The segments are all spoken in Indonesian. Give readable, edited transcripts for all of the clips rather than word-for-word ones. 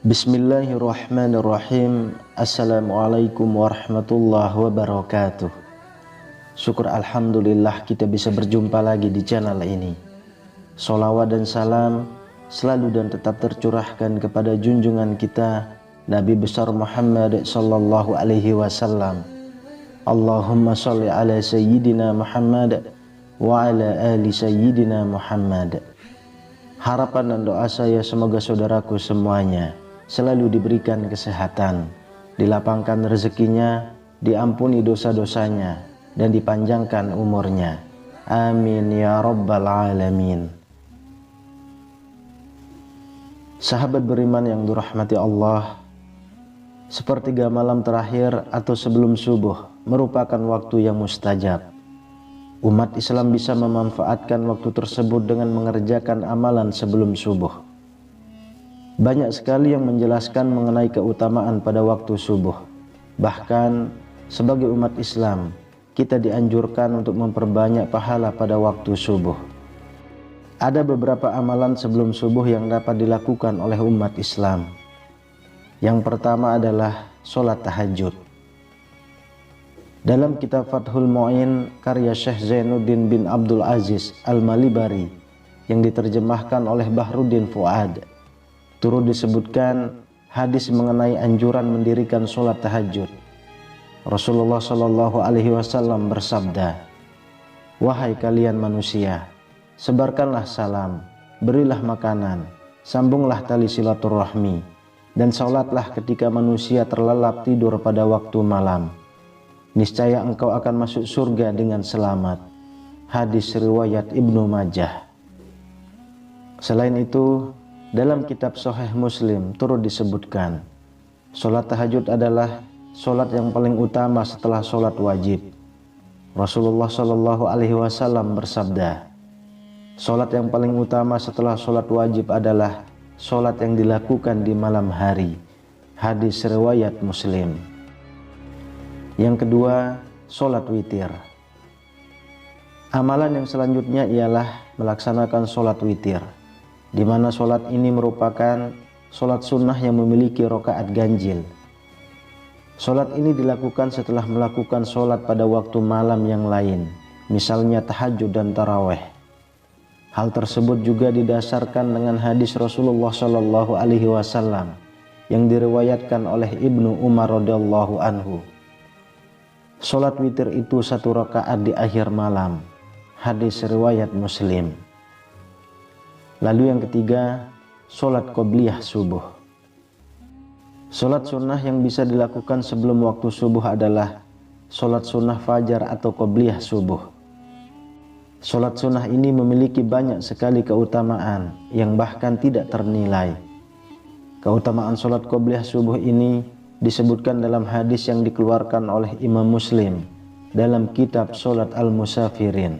Bismillahirrahmanirrahim. Assalamualaikum warahmatullahi wabarakatuh. Syukur alhamdulillah kita bisa berjumpa lagi di channel ini. Sholawat dan salam selalu dan tetap tercurahkan kepada junjungan kita Nabi besar Muhammad sallallahu alaihi wasallam. Allahumma sholli ala sayyidina Muhammad wa ala ali sayyidina Muhammad. Harapan dan doa saya semoga saudaraku semuanya selalu diberikan kesehatan, dilapangkan rezekinya, diampuni dosa-dosanya, dan dipanjangkan umurnya. Amin ya rabbal alamin. Sahabat beriman yang dirahmati Allah, sepertiga malam terakhir atau sebelum subuh merupakan waktu yang mustajab. Umat Islam bisa memanfaatkan waktu tersebut dengan mengerjakan amalan sebelum subuh. Banyak sekali yang menjelaskan mengenai keutamaan pada waktu subuh. Bahkan sebagai umat Islam, kita dianjurkan untuk memperbanyak pahala pada waktu subuh. Ada beberapa amalan sebelum subuh yang dapat dilakukan oleh umat Islam. Yang pertama adalah sholat tahajud. Dalam kitab Fathul Mu'in karya Syekh Zainuddin bin Abdul Aziz Al-Malibari yang diterjemahkan oleh Bahruddin Fuad, turut disebutkan hadis mengenai anjuran mendirikan sholat tahajud. Rasulullah Shallallahu Alaihi Wasallam bersabda, "Wahai kalian manusia, sebarkanlah salam, berilah makanan, sambunglah tali silaturahmi, dan sholatlah ketika manusia terlelap tidur pada waktu malam. Niscaya engkau akan masuk surga dengan selamat." Hadis riwayat Ibnu Majah. Selain itu, dalam kitab Sahih Muslim turut disebutkan, sholat tahajud adalah sholat yang paling utama setelah sholat wajib. Rasulullah Shallallahu Alaihi Wasallam bersabda, sholat yang paling utama setelah sholat wajib adalah sholat yang dilakukan di malam hari. Hadis riwayat Muslim. Yang kedua, sholat witir. Amalan yang selanjutnya ialah melaksanakan sholat witir, di mana sholat ini merupakan sholat sunnah yang memiliki rakaat ganjil. Sholat ini dilakukan setelah melakukan sholat pada waktu malam yang lain, misalnya tahajud dan taraweh. Hal tersebut juga didasarkan dengan hadis Rasulullah Shallallahu Alaihi Wasallam yang diriwayatkan oleh Ibnu Umar radhiyallahu anhu. Sholat witir itu 1 rakaat di akhir malam. Hadis riwayat Muslim. Lalu yang ketiga, sholat qobliyah subuh. Sholat sunnah yang bisa dilakukan sebelum waktu subuh adalah sholat sunnah fajar atau qobliyah subuh. Sholat sunnah ini memiliki banyak sekali keutamaan yang bahkan tidak ternilai. Keutamaan sholat qobliyah subuh ini disebutkan dalam hadis yang dikeluarkan oleh Imam Muslim dalam kitab Sholat Al-Musafirin.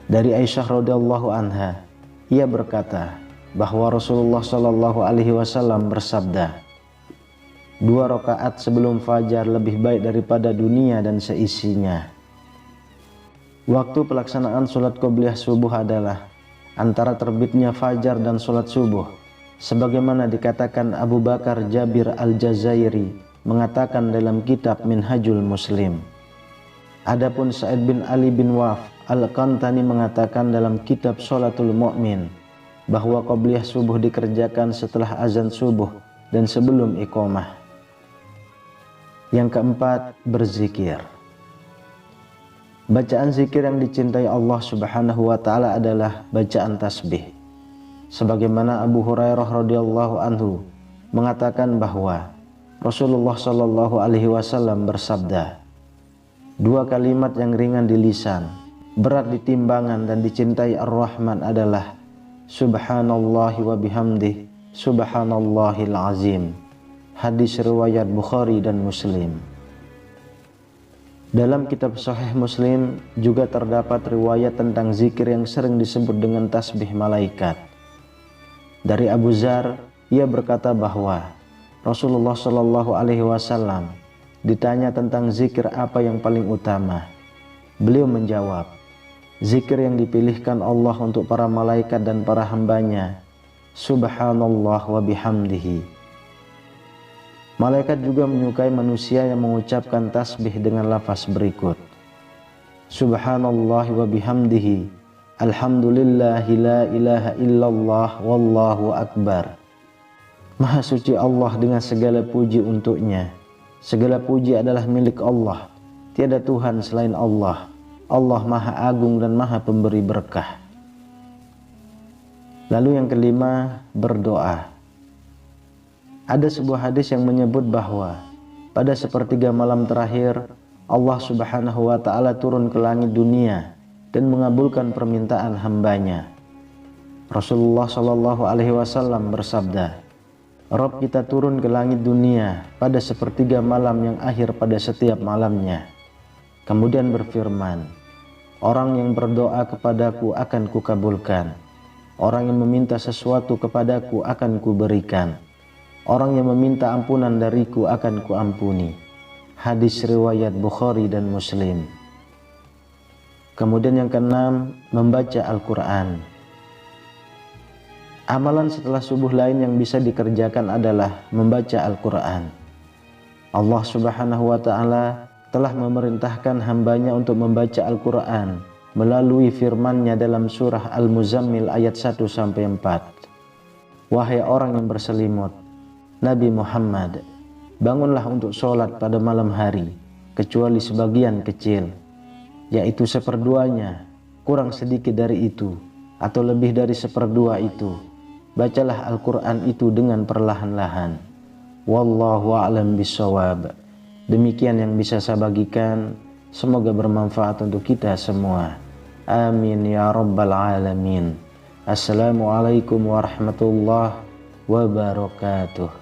Dari Aisyah radhiyallahu anha, ia berkata bahwa Rasulullah Shallallahu Alaihi Wasallam bersabda, 2 rakaat sebelum fajar lebih baik daripada dunia dan seisinya. Waktu pelaksanaan sholat qobliyah subuh adalah antara terbitnya fajar dan sholat subuh, sebagaimana dikatakan Abu Bakar Jabir Al-Jazairi mengatakan dalam kitab Minhajul Muslim. Adapun Sa'id bin Ali bin Waf Al-Qantani mengatakan dalam kitab Sholatul Mu'min bahwa qobliyah subuh dikerjakan setelah azan subuh dan sebelum iqamah. Yang keempat, berzikir. Bacaan zikir yang dicintai Allah Subhanahu wa taala adalah bacaan tasbih. Sebagaimana Abu Hurairah radhiyallahu anhu mengatakan bahwa Rasulullah Shallallahu Alaihi Wasallam bersabda, 2 kalimat yang ringan di lisan, berat di timbangan dan dicintai Ar-Rahman adalah Subhanallahi wa bihamdih, Subhanallahil azim. Hadis riwayat Bukhari dan Muslim. Dalam kitab Sahih Muslim juga terdapat riwayat tentang zikir yang sering disebut dengan tasbih malaikat. Dari Abu Dzar, ia berkata bahwa Rasulullah Shallallahu Alaihi Wasallam ditanya tentang zikir apa yang paling utama. Beliau menjawab, zikir yang dipilihkan Allah untuk para malaikat dan para hambanya, Subhanallah wa bihamdihi. Malaikat juga menyukai manusia yang mengucapkan tasbih dengan lafaz berikut, Subhanallah wa bihamdihi, Alhamdulillahi la ilaha illallah wallahu akbar. Maha suci Allah dengan segala puji untuknya. Segala puji adalah milik Allah. Tiada Tuhan selain Allah. Allah Maha Agung dan Maha Pemberi berkah. Lalu yang kelima, berdoa. Ada sebuah hadis yang menyebut bahwa pada sepertiga malam terakhir Allah Subhanahu wa Ta'ala turun ke langit dunia dan mengabulkan permintaan hambanya. Rasulullah Shallallahu Alaihi Wasallam bersabda, Rabb kita turun ke langit dunia pada sepertiga malam yang akhir pada setiap malamnya. Kemudian berfirman, orang yang berdoa kepadaku akan kukabulkan. Orang yang meminta sesuatu kepadaku akan kuberikan. Orang yang meminta ampunan dariku akan kuampuni. Hadis riwayat Bukhari dan Muslim. Kemudian yang keenam, membaca Al-Quran. Amalan setelah subuh lain yang bisa dikerjakan adalah membaca Al-Quran. Allah Subhanahu wa Ta'ala telah memerintahkan hambanya untuk membaca Al-Quran melalui firman-Nya dalam surah Al-Muzammil ayat 1-4. Wahai orang yang berselimut, Nabi Muhammad, bangunlah untuk sholat pada malam hari, kecuali sebagian kecil, yaitu seperduanya, kurang sedikit dari itu, atau lebih dari seperdua itu. Bacalah Al-Quran itu dengan perlahan-lahan. Wallahu a'lam bishawab. Demikian yang bisa saya bagikan. Semoga bermanfaat untuk kita semua. Amin ya rabbal alamin. Assalamualaikum warahmatullahi wabarakatuh.